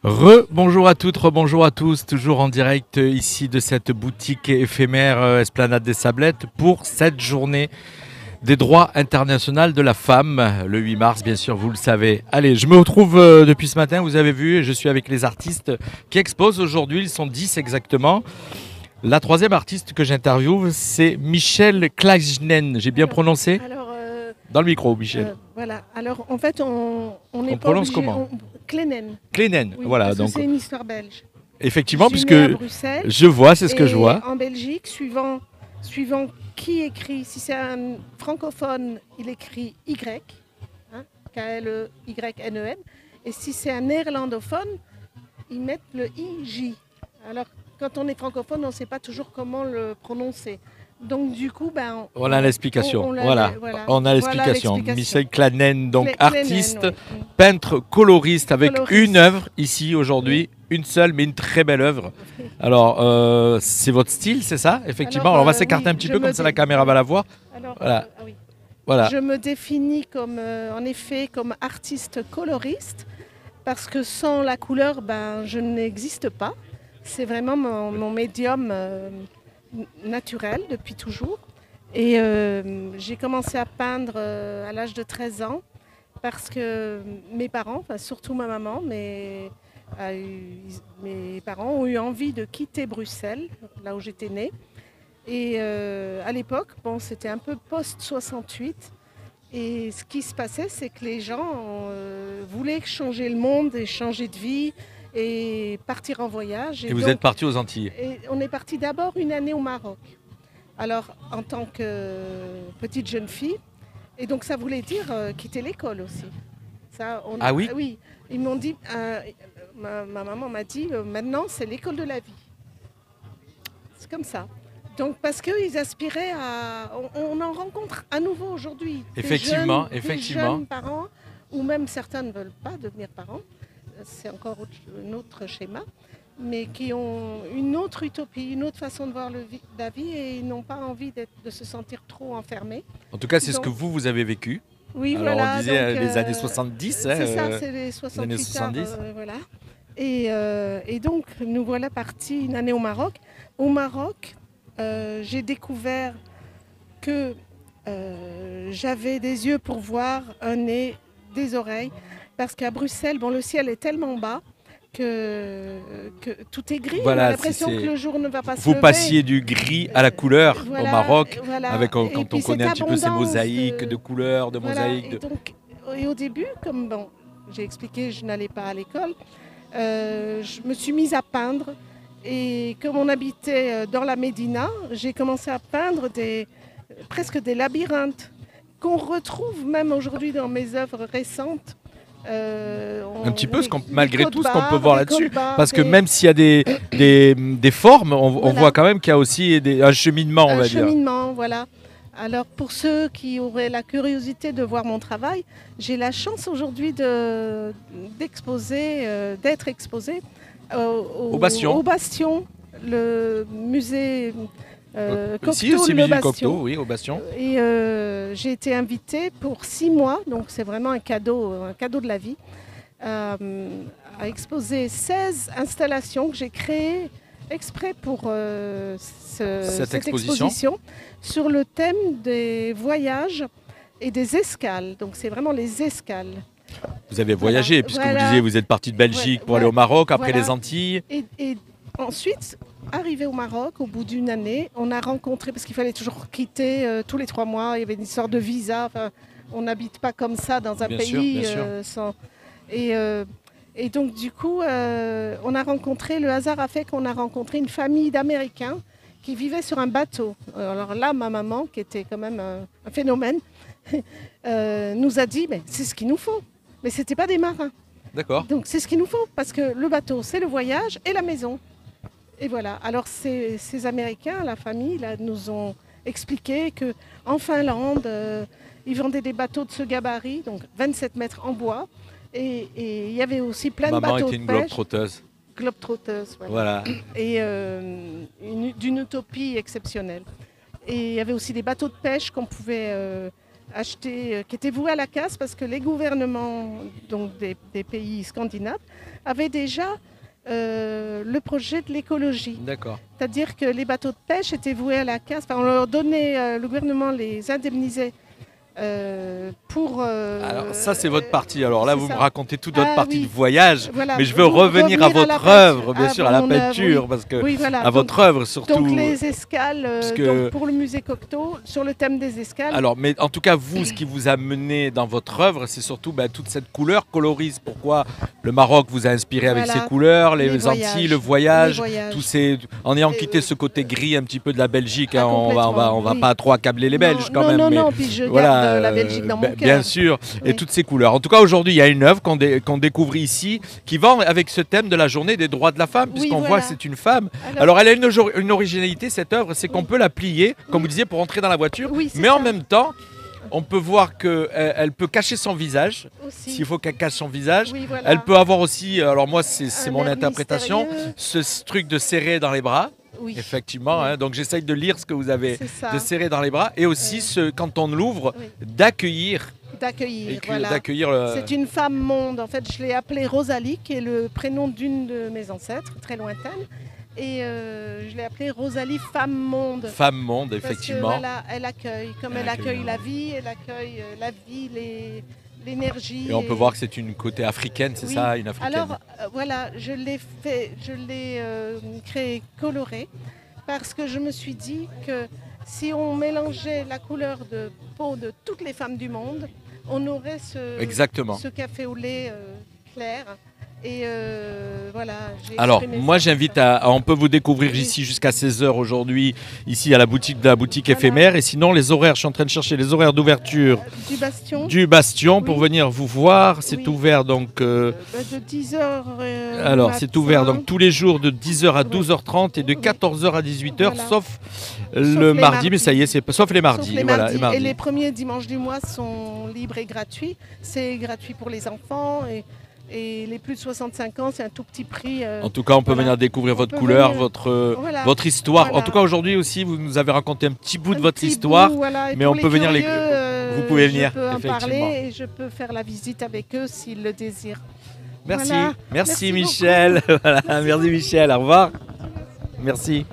Bonjour à toutes, bonjour à tous, toujours en direct ici de cette boutique éphémère Esplanade des Sablettes pour cette journée des droits internationaux de la femme, le 8 mars bien sûr, vous le savez. Allez, je me retrouve depuis ce matin, vous avez vu, je suis avec les artistes qui exposent aujourd'hui, ils sont 10 exactement. La troisième artiste que j'interviewe, c'est Michel Klajnen, j'ai bien prononcé dans le micro, Michel. Voilà. Alors, en fait, on n'est On pas prononce obligé. comment Klenen. Klenen, Oui, voilà. parce que Donc, c'est une histoire belge. effectivement, Je suis puisque née à Bruxelles. je vois, c'est ce que je Et vois. en Belgique, suivant qui écrit, si c'est un francophone, il écrit Y, hein, K-L-E-Y-N-E-N. Et si c'est un néerlandophone, ils mettent le IJ. Alors, quand on est francophone, on ne sait pas toujours comment le prononcer. Donc, du coup, On a l'explication. on Voilà. On a l'explication. l'explication. Michel Klanen, donc Klenen, artiste, oui. peintre, coloriste, avec Coloriste. une œuvre ici aujourd'hui, une seule, mais une très belle œuvre. Alors, c'est votre style, c'est ça, effectivement. Alors, on va s'écarter oui, un petit peu, comme ça la caméra va la voir. Alors, Voilà. oui. Voilà. Je me définis comme, en effet, comme artiste coloriste, parce que sans la couleur, je n'existe pas. C'est vraiment mon médium naturel depuis toujours. Et j'ai commencé à peindre à l'âge de 13 ans, parce que mes parents, enfin, surtout ma maman, mes parents ont eu envie de quitter Bruxelles, là où j'étais née. Et à l'époque, c'était un peu post-68. Et ce qui se passait, c'est que les gens voulaient changer le monde et changer de vie et partir en voyage. Et vous êtes parti aux Antilles. Et on est parti d'abord une année au Maroc. Alors, en tant que petite jeune fille. Et donc, ça voulait dire quitter l'école aussi. Ah oui ? Oui. Ils m'ont dit, ma maman m'a dit, maintenant, c'est l'école de la vie. C'est comme ça. Donc, parce qu'ils aspiraient à... On en rencontre à nouveau aujourd'hui. Effectivement, Des jeunes parents, ou même certains ne veulent pas devenir parents. C'est encore un autre schéma. Mais qui ont une autre utopie, une autre façon de voir la vie et ils n'ont pas envie de se sentir trop enfermés. En tout cas, c'est ce que vous avez vécu. Oui, alors, voilà. on disait les années 70. C'est ça, c'est les 68 années 70. Voilà. Et donc, nous voilà partis une année au Maroc. Au Maroc, j'ai découvert que j'avais des yeux pour voir, un nez, des oreilles. Parce qu'à Bruxelles, le ciel est tellement bas que tout est gris. Voilà, on a l'impression que le jour ne va pas se vous lever. passiez du gris à la couleur au Maroc, avec, quand on connaît un petit peu ces mosaïques de couleurs, de mosaïques. Et au début, comme j'ai expliqué, je n'allais pas à l'école, je me suis mise à peindre. Et comme on habitait dans la Médina, j'ai commencé à peindre presque des labyrinthes qu'on retrouve même aujourd'hui dans mes œuvres récentes. Un petit peu, malgré tout, ce qu'on peut voir là-dessus. Parce que même s'il y a des formes, on voit quand même qu'il y a aussi un cheminement, on va dire. Un cheminement, voilà. Alors, pour ceux qui auraient la curiosité de voir mon travail, j'ai la chance aujourd'hui d'être exposée au Bastion, le musée Cocteau, ici aussi, musée Cocteau, oui, au Bastion. Et j'ai été invitée pour 6 mois, donc c'est vraiment un cadeau de la vie, à exposer 16 installations que j'ai créées exprès pour cette exposition sur le thème des voyages et des escales. Donc c'est vraiment les escales. Vous avez voyagé, puisque vous disiez vous êtes parti de Belgique pour aller au Maroc, après les Antilles. Et ensuite, arrivé au Maroc, au bout d'une année, on a rencontré, parce qu'il fallait toujours quitter tous les 3 mois, il y avait une sorte de visa, enfin, on n'habite pas comme ça dans un pays sans... Et donc du coup, le hasard a fait qu'on a rencontré une famille d'Américains qui vivaient sur un bateau. Alors là, ma maman, qui était quand même un phénomène, nous a dit, mais c'est ce qu'il nous faut. Mais ce n'étaient pas des marins. D'accord. Donc c'est ce qu'il nous faut, parce que le bateau, c'est le voyage et la maison. Et voilà. Alors ces Américains, la famille, là, nous ont expliqué qu'en Finlande, ils vendaient des bateaux de ce gabarit, donc 27 mètres en bois. Et il y avait aussi plein de bateaux de pêche. Maman était une globe-trotteuse. Globe-trotteuse, voilà. Et d'une utopie exceptionnelle. Et il y avait aussi des bateaux de pêche qu'on pouvait acheté, qui était voué à la casse parce que les gouvernements donc des pays scandinaves avaient déjà le projet de l'écologie. D'accord. C'est-à-dire que les bateaux de pêche étaient voués à la casse. Enfin, on leur donnait, le gouvernement les indemnisait pour... Alors ça c'est votre partie, alors là vous ça. me racontez toute votre partie oui. de voyage, Voilà. mais je veux revenir à votre œuvre, bien sûr, à la mon œuvre, peinture, oui. parce que Oui, voilà. à votre œuvre surtout. Donc les escales, que... donc pour le musée Cocteau, sur le thème des escales. Alors, mais en tout cas, vous, ce qui vous a mené dans votre œuvre, c'est surtout toute cette couleur colorise. Pourquoi le Maroc vous a inspiré avec ses couleurs, les Antilles, le voyage, tous ces... En ayant quitté ce côté gris un petit peu de la Belgique, hein, on va pas trop accabler les Belges quand même. Non, puis je garde la Belgique dans mon cœur. Bien sûr, et toutes ces couleurs. En tout cas, aujourd'hui, il y a une œuvre qu'on découvre ici qui va avec ce thème de la journée des droits de la femme, puisqu'on voit que c'est une femme. Alors, elle a une originalité, cette œuvre, c'est qu'on peut la plier, comme vous disiez, pour entrer dans la voiture, mais en même temps, on peut voir qu'elle peut cacher son visage, s'il faut qu'elle cache son visage. Oui, voilà. Elle peut avoir aussi, alors moi c'est mon interprétation, ce truc de serrer dans les bras. Oui. Effectivement, hein, donc j'essaye de lire ce que vous avez de serrer dans les bras et aussi quand on l'ouvre, d'accueillir. Voilà. C'est une femme monde, en fait je l'ai appelée Rosalie, qui est le prénom d'une de mes ancêtres, très lointaine. Et je l'ai appelée Rosalie Femme Monde. Femme Monde, effectivement. Parce que, voilà, elle accueille, elle accueille la vie, elle accueille la vie, l'énergie. Et on peut voir que c'est une côté africaine, c'est ça, une africaine. Alors voilà, je l'ai créé coloré parce que je me suis dit que si on mélangeait la couleur de peau de toutes les femmes du monde, on aurait ce café au lait clair. Et voilà. Alors, moi j'invite on peut vous découvrir ici jusqu'à 16h aujourd'hui, ici à la boutique éphémère. Et sinon, les horaires, je suis en train de chercher les horaires d'ouverture du Bastion pour venir vous voir. C'est ouvert donc. De 10h. Alors, c'est ouvert donc tous les jours de 10h à 12h30 et de 14h à 18h, sauf le mardi, mais ça y est, sauf les mardis. Et les premiers dimanches du mois sont libres et gratuits. C'est gratuit pour les enfants. Et les plus de 65 ans, c'est un tout petit prix. En tout cas, on peut venir découvrir votre couleur, votre histoire. Voilà. En tout cas, aujourd'hui aussi, vous nous avez raconté un petit bout de votre histoire. Mais on peut venir vous pouvez venir. Je peux en parler et je peux faire la visite avec eux s'ils le désirent. Merci. Merci Michel. Voilà. Merci Michel. Au revoir. Merci.